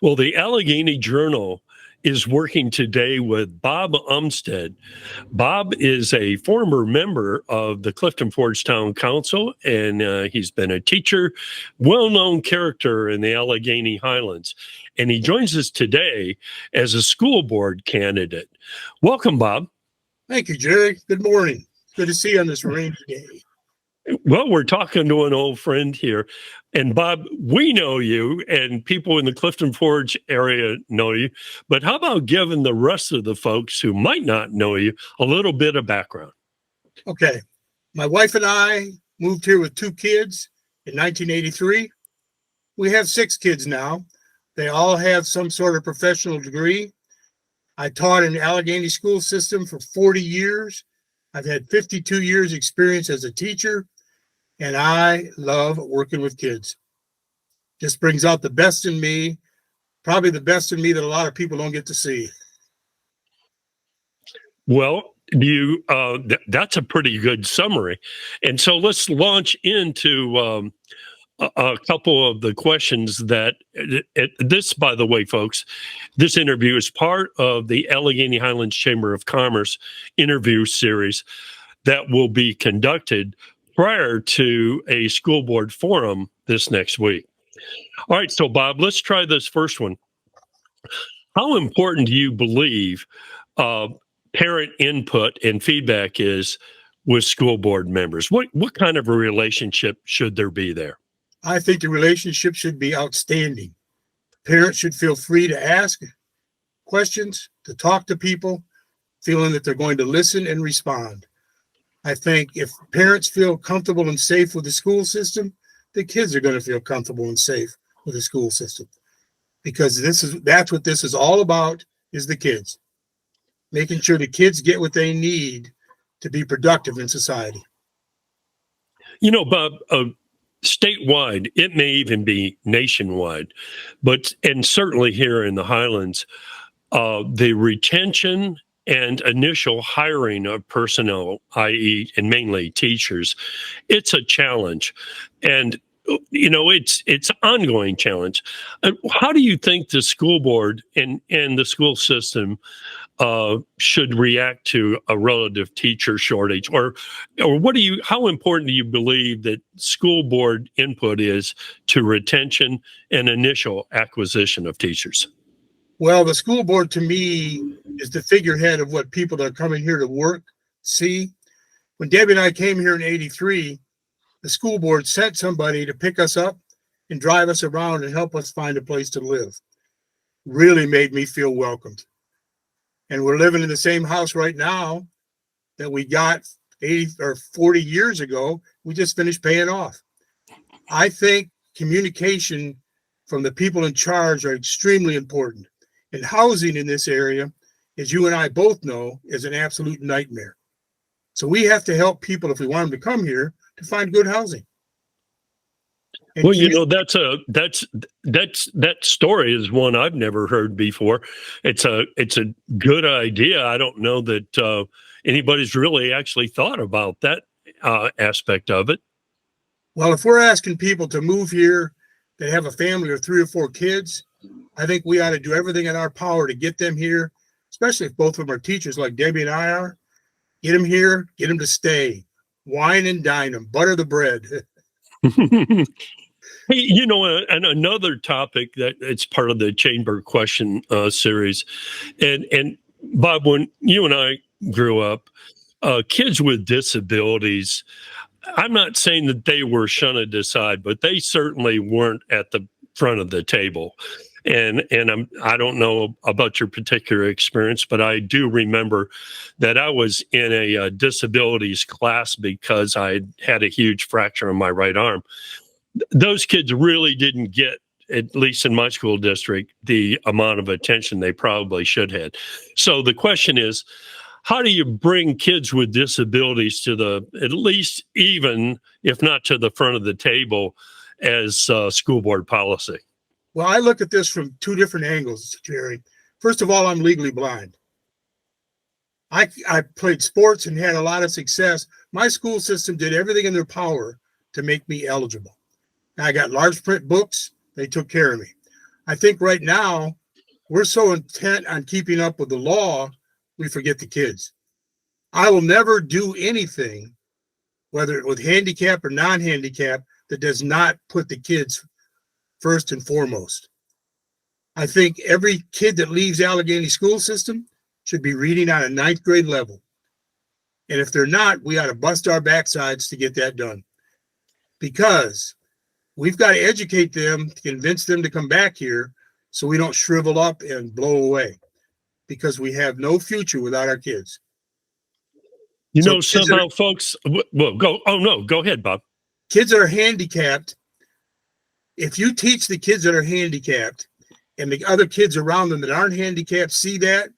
Well, the Alleghany Journal is working today with Bob Umstead. Bob is a former member of the Clifton Forge Town Council, and he's been a teacher, well-known character in the Alleghany Highlands. And he joins us today as a school board candidate. Welcome, Bob. Thank you, Jerry. Good morning. Good to see you on this rainy day. Well, we're talking to an old friend here. And Bob, we know you and people in the Clifton Forge area know you. But how about giving the rest of the folks who might not know you a little bit of background? Okay. My wife and I moved here with 2 kids in 1983. We have 6 kids now. They all have some sort of professional degree. I taught in the Alleghany school system for 40 years. I've had 52 years experience as a teacher. And I love working with kids. Just brings out the best in me, probably the best in me that a lot of people don't get to see. Well, that's a pretty good summary. And so let's launch into a couple of the questions that this, by the way, folks, this interview is part of the Alleghany Highlands Chamber of Commerce interview series that will be conducted prior to a school board forum this next week. All right, so Bob, let's try this first one. How important do you believe parent input and feedback is with school board members? What kind of a relationship should there be there? I think the relationship should be outstanding. Parents should feel free to ask questions, to talk to people, feeling that they're going to listen and respond. I think if parents feel comfortable and safe with the school system, the kids are going to feel comfortable and safe with the school system, because that's what this is all about, is the kids. Making sure the kids get what they need to be productive in society. You know, Bob, statewide, it may even be nationwide, and certainly here in the Highlands, the retention and initial hiring of personnel, i.e., and mainly teachers, it's a challenge. And, you know, it's ongoing challenge. How do you think the school board and the school system should react to a relative teacher shortage? Or how important do you believe that school board input is to retention and initial acquisition of teachers? Well, the school board to me is the figurehead of what people that are coming here to work see. When Debbie and I came here in '83, the school board sent somebody to pick us up and drive us around and help us find a place to live. Really made me feel welcomed. And we're living in the same house right now that we got 80 or 40 years ago. We just finished paying off. I think communication from the people in charge are extremely important. And housing in this area, as you and I both know, is an absolute nightmare. So we have to help people, if we want them to come here, to find good housing. And well, you know, that story is one I've never heard before. It's a good idea. I don't know that anybody's really actually thought about that aspect of it. Well, if we're asking people to move here that have a family of 3 or 4 kids, I think we ought to do everything in our power to get them here, especially if both of them are teachers like Debbie and I are. Get them here, get them to stay, wine and dine them, butter the bread. Hey, you know, and another topic that it's part of the Chamber question series, and Bob, when you and I grew up, kids with disabilities, I'm not saying that they were shunned aside, but they certainly weren't at the front of the table. And I don't know about your particular experience, but I do remember that I was in a disabilities class because I had a huge fracture on my right arm. Those kids really didn't get, at least in my school district, the amount of attention they probably should have. So the question is, how do you bring kids with disabilities to at least even, if not to the front of the table, as school board policy? Well, I look at this from 2 different angles, Jerry. First of all, I'm legally blind. I played sports and had a lot of success. My school system did everything in their power to make me eligible. I got large print books. They took care of me. I think right now we're so intent on keeping up with the law, we forget the kids. I will never do anything, whether with handicap or non-handicap, that does not put the kids first and foremost. I think every kid that leaves Alleghany school system should be reading on a 9th grade level. And if they're not, we ought to bust our backsides to get that done. Because we've got to educate them to convince them to come back here so we don't shrivel up and blow away. Because we have no future without our kids. You know, somehow, folks, well, go. Oh, no, go ahead, Bob. Kids that are handicapped, if you teach the kids that are handicapped and the other kids around them that aren't handicapped see that,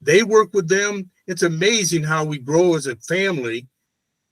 they work with them. It's amazing how we grow as a family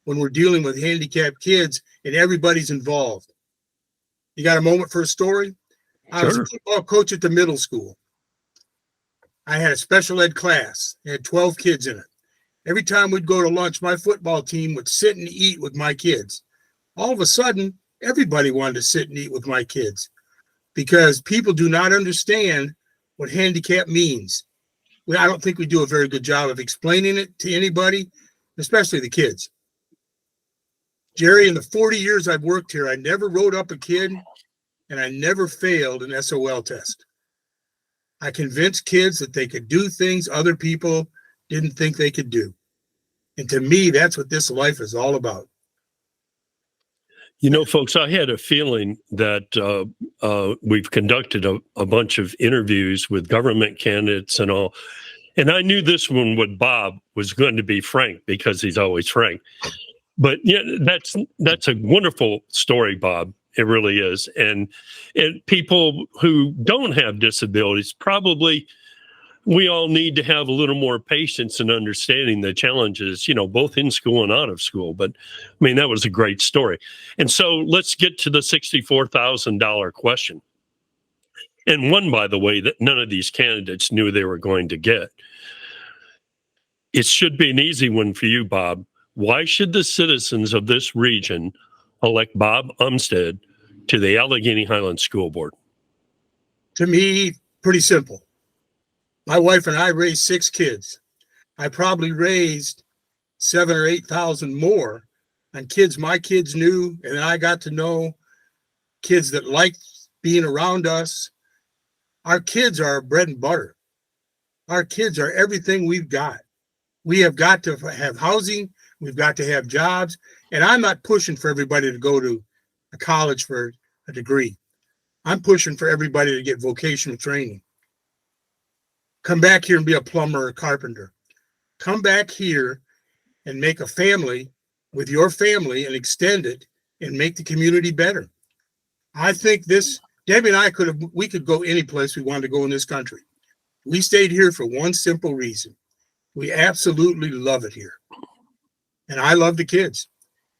when we're dealing with handicapped kids and everybody's involved. You got a moment for a story? Sure. I was a football coach at the middle school. I had a special ed class. It had 12 kids in it. Every time we'd go to lunch, my football team would sit and eat with my kids. All of a sudden, everybody wanted to sit and eat with my kids because people do not understand what handicap means. I don't think we do a very good job of explaining it to anybody, especially the kids. Jerry, in the 40 years I've worked here, I never wrote up a kid and I never failed an SOL test. I convinced kids that they could do things other people didn't think they could do. And to me, that's what this life is all about. You know, folks, I had a feeling that we've conducted a bunch of interviews with government candidates and all. And I knew this one with Bob was going to be frank because he's always frank. But yeah, that's a wonderful story, Bob. It really is. And people who don't have disabilities, probably we all need to have a little more patience and understanding the challenges, you know, both in school and out of school. But I mean, that was a great story. And so let's get to the $64,000 question. And one, by the way, that none of these candidates knew they were going to get. It should be an easy one for you, Bob. Why should the citizens of this region elect Bob Umstead to the Alleghany Highlands School Board? To me, pretty simple. My wife and I raised 6 kids. I probably raised 7,000 or 8,000 more on kids my kids knew, and I got to know kids that liked being around us. Our kids are our bread and butter. Our kids are everything we've got. We have got to have housing. We've got to have jobs. And I'm not pushing for everybody to go to a college for a degree. I'm pushing for everybody to get vocational training. Come back here and be a plumber or a carpenter. Come back here and make a family with your family and extend it and make the community better. I think Debbie and I we could go any place we wanted to go in this country. We stayed here for one simple reason. We absolutely love it here. And I love the kids.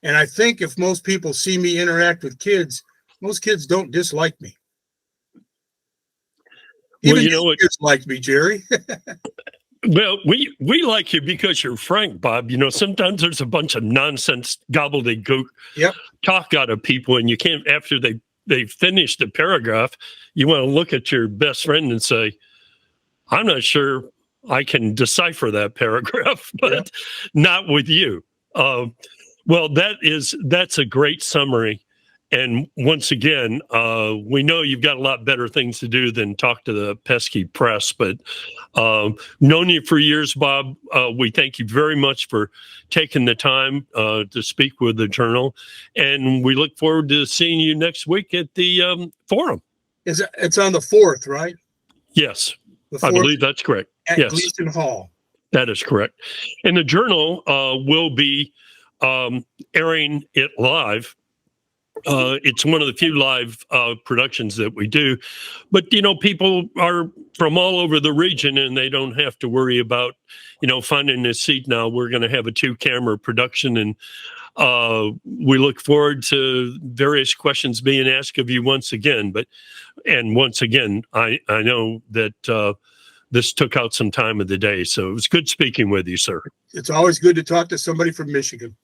And I think if most people see me interact with kids, most kids don't dislike me. Even you know, kids like me, Jerry. Well, we like you because you're frank, Bob. You know, sometimes there's a bunch of nonsense gobbledygook talk out of people, and you can't, after they finish the paragraph, you want to look at your best friend and say, I'm not sure I can decipher that paragraph, but not with you. Well, that's a great summary. And once again, we know you've got a lot better things to do than talk to the pesky press, but known you for years, Bob. We thank you very much for taking the time to speak with the Journal. And we look forward to seeing you next week at the forum. It's on the 4th, right? Yes, I believe that's correct. At yes. Clifton Hall. That is correct. And the Journal will be airing it live. It's one of the few live productions that we do, but you know, people are from all over the region and they don't have to worry about, you know, finding a seat. Now we're going to have a 2-camera production, and we look forward to various questions being asked of you once again. And once again, I know that this took out some time of the day, so it was good speaking with you, sir. It's always good to talk to somebody from Michigan.